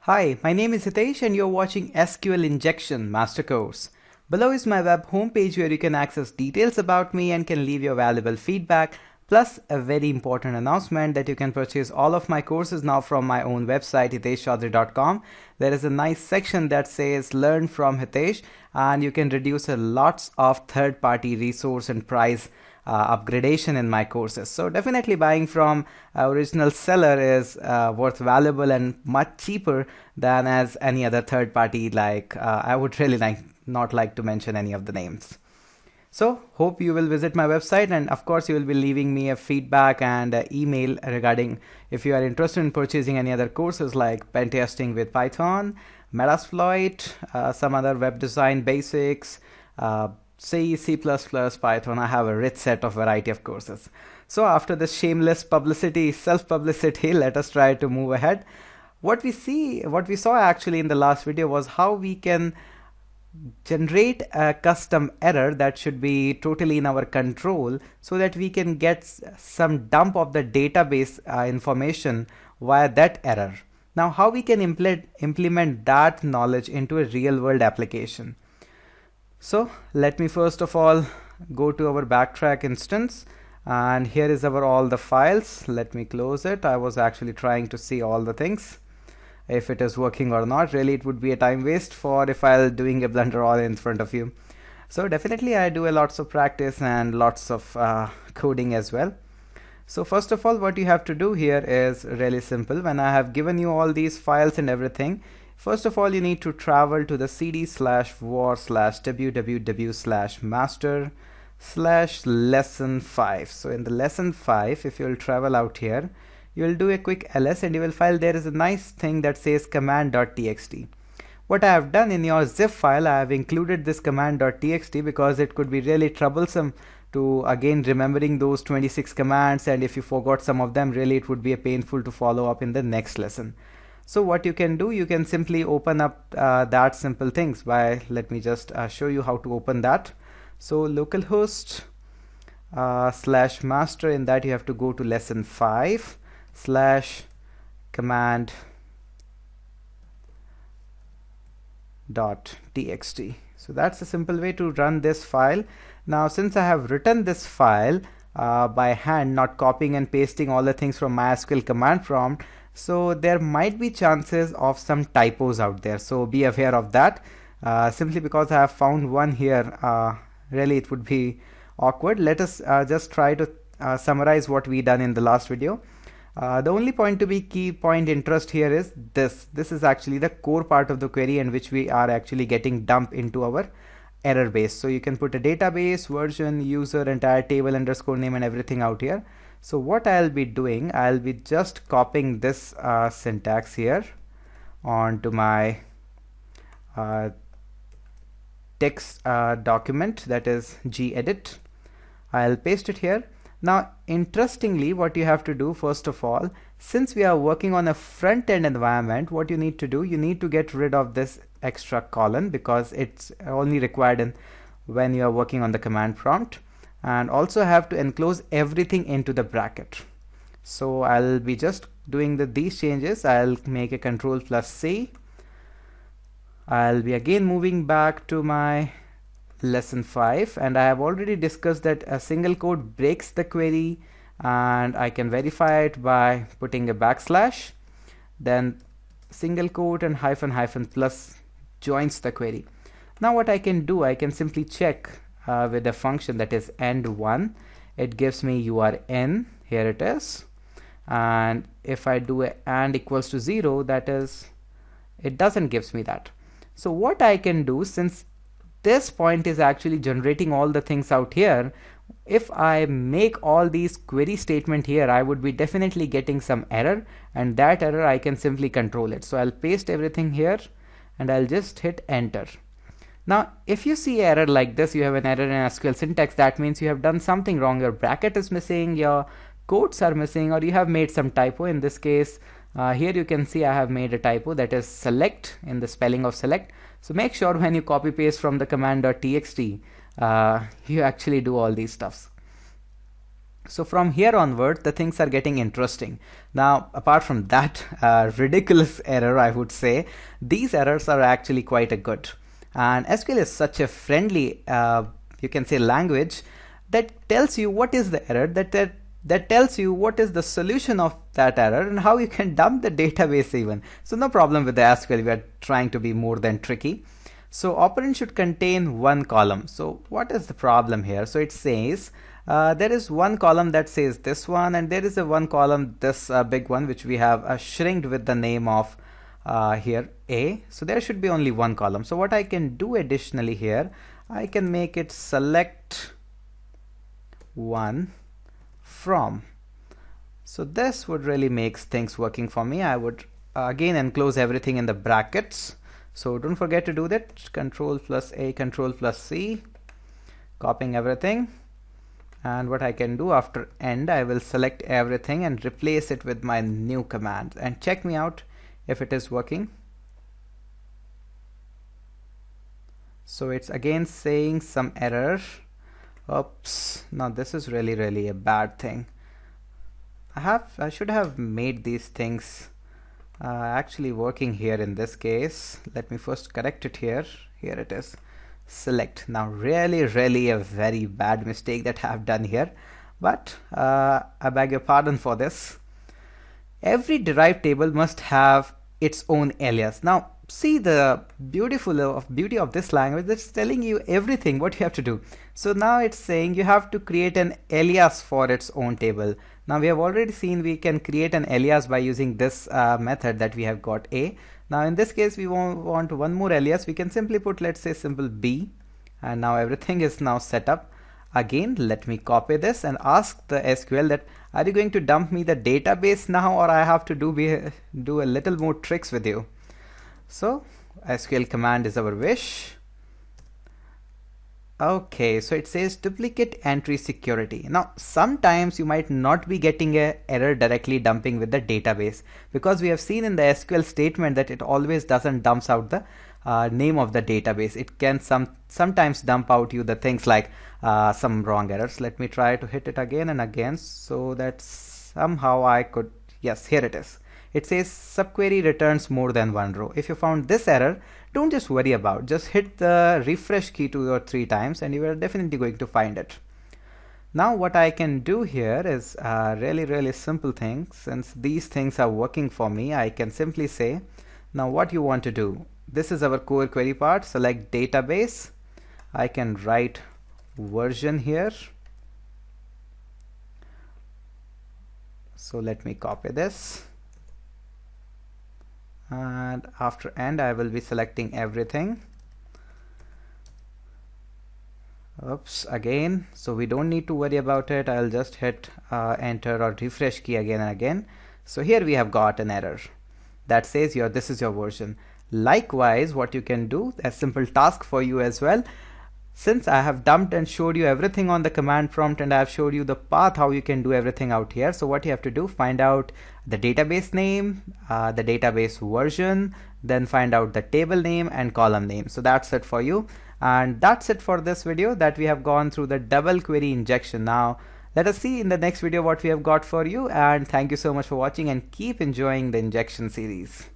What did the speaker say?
Hi, my name is Hitesh and you're watching SQL Injection Master Course. Below is my web homepage where you can access details about me and can leave your valuable feedback, plus a very important announcement that you can purchase all of my courses now from my own website hiteshchaudhary.com. There is a nice section that says learn from Hitesh, and you can reduce a lots of third-party resource and price upgradation in my courses. So definitely buying from original seller is worth valuable and much cheaper than as any other third party, like I would really not like to mention any of the names. So hope you will visit my website, and of course you will be leaving me a feedback and email regarding if you are interested in purchasing any other courses like pen testing with Python, Metasploit, some other web design basics, C, C++, Python. I have a rich set of variety of courses. So after this shameless publicity, self-publicity, let us try to move ahead. What we saw actually in the last video was how we can generate a custom error that should be totally in our control so that we can get some dump of the database information via that error. Now, how we can implement that knowledge into a real world application. So let me first of all go to our backtrack instance, and here is our all the files. Let me close it. I was actually trying to see all the things, if it is working or not. Really it would be a time waste for if I'll doing a blunder all in front of you. So definitely I do a lots of practice and lots of coding as well. So first of all, what you have to do here is really simple. When I have given you all these files and everything, first of all you need to travel to the cd/var/www/master/lesson5. So in the lesson 5, if you'll travel out here, you will do a quick ls and you will find there is a nice thing that says command.txt. What I have done in your zip file, I have included this command.txt because it could be really troublesome to again remembering those 26 commands, and if you forgot some of them, really it would be a painful to follow up in the next lesson. So what you can do, you can simply open up that simple things by, let me just show you how to open that. So localhost /master, in that you have to go to lesson 5 /command.txt. So that's a simple way to run this file. Now since I have written this file by hand, not copying and pasting all the things from MySQL command prompt, so there might be chances of some typos out there, so be aware of that. Simply because I have found one here, really it would be awkward. Let us just try to summarize what we done in the last video. The only point to be key point interest here is this is actually the core part of the query in which we are actually getting dumped into our error base. So you can put a database, version, user, entire table underscore name and everything out here. So what I'll be doing, I'll be just copying this syntax here onto my text document, that is gedit. I'll paste it here. Now interestingly, what you have to do first of all, since we are working on a front-end environment, what you need to do, you need to get rid of this extra colon because it's only required when you are working on the command prompt, and also have to enclose everything into the bracket. So I'll be just doing these changes. I'll make a Control+C. I'll be again moving back to my lesson 5, and I have already discussed that a single quote breaks the query, and I can verify it by putting a backslash, then single quote and hyphen plus joins the query. Now what I can do, I can simply check with a function that is end1. It gives me URN, here it is, and if I do a and equals to 0, that is, it doesn't gives me that. So what I can do, since this point is actually generating all the things out here, if I make all these query statement here, I would be definitely getting some error, and that error I can simply control it. So I'll paste everything here and I'll just hit enter. Now if you see error like this, you have an error in SQL syntax, that means you have done something wrong. Your bracket is missing, your quotes are missing, or you have made some typo. In this case, here you can see I have made a typo, that is select, in the spelling of select. So make sure when you copy paste from the command.txt, you actually do all these stuffs. So from here onward, the things are getting interesting. Now, apart from that ridiculous error, I would say, these errors are actually quite a good. And SQL is such a friendly, you can say, language that tells you what is the error, that tells you what is the solution of that error and how you can dump the database even. So no problem with the SQL, we are trying to be more than tricky. So operand should contain one column. So what is the problem here? So it says there is one column that says this one, and there is a one column, this big one, which we have shrinked with the name of here A. So there should be only one column. So what I can do additionally here, I can make it select one from. So this would really make things working for me. I would again enclose everything in the brackets. So don't forget to do that. Control plus A, Control plus C, copying everything. And what I can do after end, I will select everything and replace it with my new command and check me out if it is working. So it's again saying some error. Oops, now this is really a bad thing. I should have made these things actually working here in this case. Let me first correct it here. Here it is. Select. Now really a very bad mistake that I have done here, but I beg your pardon for this. Every derived table must have its own alias. Now see the beauty of this language, that's telling you everything what you have to do. So now it's saying you have to create an alias for its own table. Now we have already seen we can create an alias by using this method that we have got A. Now in this case we want one more alias. We can simply put, let's say, simple B, and now everything is now set up. Again, let me copy this and ask the SQL that are you going to dump me the database now, or I have to do a little more tricks with you. So SQL command is our wish. Okay, so it says duplicate entry security. Now sometimes you might not be getting a error directly dumping with the database, because we have seen in the SQL statement that it always doesn't dumps out the name of the database. It can sometimes dump out you the things like some wrong errors. Let me try to hit it again and again so that somehow I could, yes, here it is. It says subquery returns more than one row. If you found this error, don't just worry about, just hit the refresh key 2 or 3 times and you are definitely going to find it. Now what I can do here is really simple thing. Since these things are working for me, I can simply say, now what you want to do, this is our core query part, select database. I can write version here. So let me copy this, and after end I will be selecting everything. Oops, again, so we don't need to worry about it. I'll just hit enter or refresh key again and again. So here we have got an error that says this is your version. Likewise, what you can do, a simple task for you as well. Since I have dumped and showed you everything on the command prompt, and I have showed you the path how you can do everything out here. So what you have to do, find out the database name, the database version, then find out the table name and column name. So that's it for you. And that's it for this video, that we have gone through the double query injection. Now let us see in the next video what we have got for you, and thank you so much for watching and keep enjoying the injection series.